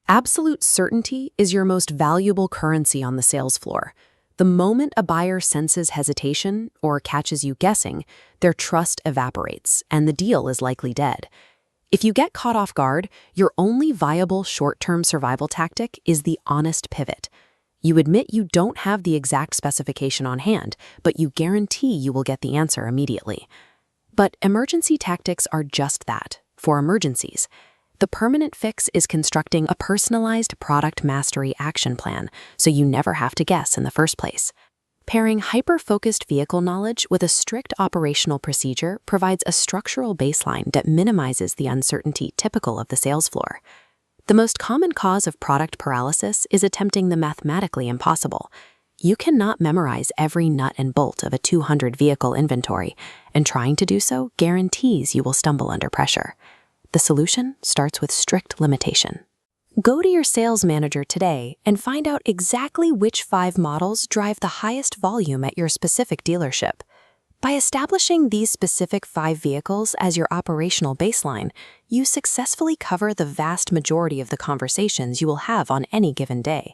Absolute certainty is your most valuable currency on the sales floor. The moment a buyer senses hesitation or catches you guessing, their trust evaporates, and the deal is likely dead. If you get caught off guard, your only viable short-term survival tactic is the honest pivot. You admit you don't have the exact specification on hand, but you guarantee you will get the answer immediately. But emergency tactics are just that, for emergencies. The permanent fix is constructing a personalized product mastery action plan, so you never have to guess in the first place. Pairing hyper-focused vehicle knowledge with a strict operational procedure provides a structural baseline that minimizes the uncertainty typical of the sales floor. The most common cause of product paralysis is attempting the mathematically impossible. You cannot memorize every nut and bolt of a 200-vehicle inventory, and trying to do so guarantees you will stumble under pressure. The solution starts with strict limitation. Go to your sales manager today and find out exactly which 5 models drive the highest volume at your specific dealership. By establishing these specific 5 vehicles as your operational baseline, you successfully cover the vast majority of the conversations you will have on any given day.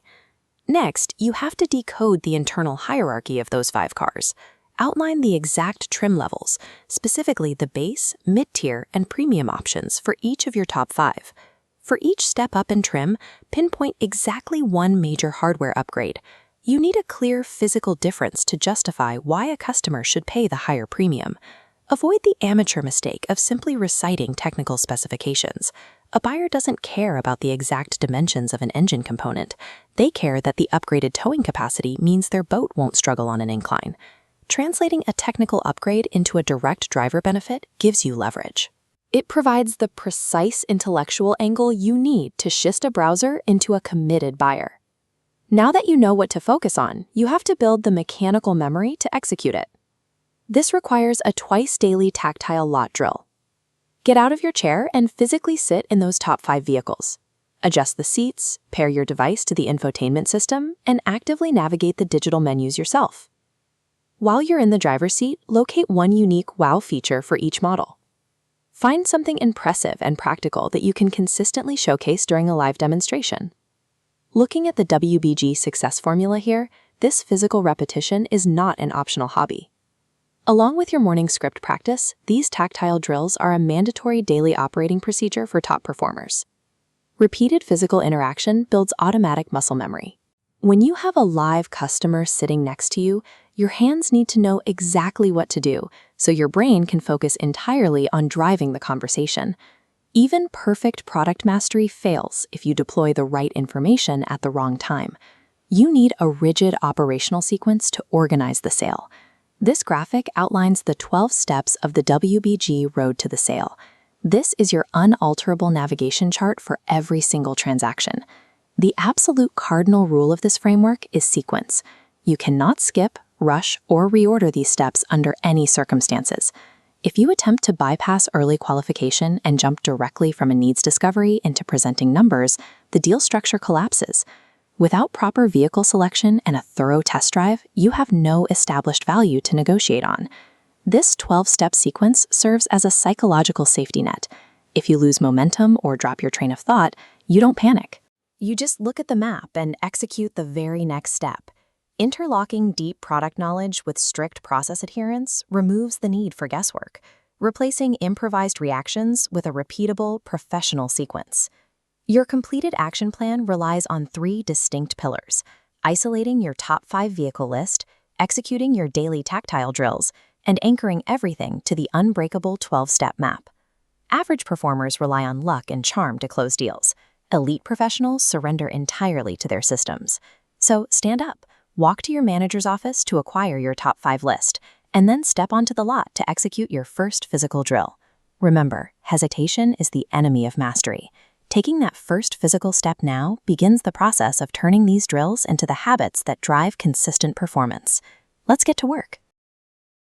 Next, you have to decode the internal hierarchy of those 5 cars. Outline the exact trim levels, specifically the base, mid-tier, and premium options for each of your top 5. For each step up in trim, pinpoint exactly one major hardware upgrade. You need a clear physical difference to justify why a customer should pay the higher premium. Avoid the amateur mistake of simply reciting technical specifications. A buyer doesn't care about the exact dimensions of an engine component. They care that the upgraded towing capacity means their boat won't struggle on an incline. Translating a technical upgrade into a direct driver benefit gives you leverage. It provides the precise intellectual angle you need to shift a browser into a committed buyer. Now that you know what to focus on, you have to build the mechanical memory to execute it. This requires a twice-daily tactile lot drill. Get out of your chair and physically sit in those top 5 vehicles. Adjust the seats, pair your device to the infotainment system, and actively navigate the digital menus yourself. While you're in the driver's seat, locate one unique wow feature for each model. Find something impressive and practical that you can consistently showcase during a live demonstration. Looking at the WBG success formula here, this physical repetition is not an optional hobby. Along with your morning script practice, these tactile drills are a mandatory daily operating procedure for top performers. Repeated physical interaction builds automatic muscle memory. When you have a live customer sitting next to you, your hands need to know exactly what to do, so your brain can focus entirely on driving the conversation. Even perfect product mastery fails if you deploy the right information at the wrong time. You need a rigid operational sequence to organize the sale. This graphic outlines the 12 steps of the WBG road to the sale. This is your unalterable navigation chart for every single transaction. The absolute cardinal rule of this framework is sequence. You cannot skip, rush, or reorder these steps under any circumstances. If you attempt to bypass early qualification and jump directly from a needs discovery into presenting numbers, the deal structure collapses. Without proper vehicle selection and a thorough test drive, you have no established value to negotiate on. This 12-step sequence serves as a psychological safety net. If you lose momentum or drop your train of thought, you don't panic. You just look at the map and execute the very next step. Interlocking deep product knowledge with strict process adherence removes the need for guesswork, replacing improvised reactions with a repeatable, professional sequence. Your completed action plan relies on 3 distinct pillars: isolating your top 5 vehicle list, executing your daily tactile drills, and anchoring everything to the unbreakable 12-step map. Average performers rely on luck and charm to close deals. Elite professionals surrender entirely to their systems. So stand up, walk to your manager's office to acquire your top 5 list, and then step onto the lot to execute your first physical drill. Remember, hesitation is the enemy of mastery. Taking that first physical step now begins the process of turning these drills into the habits that drive consistent performance. Let's get to work.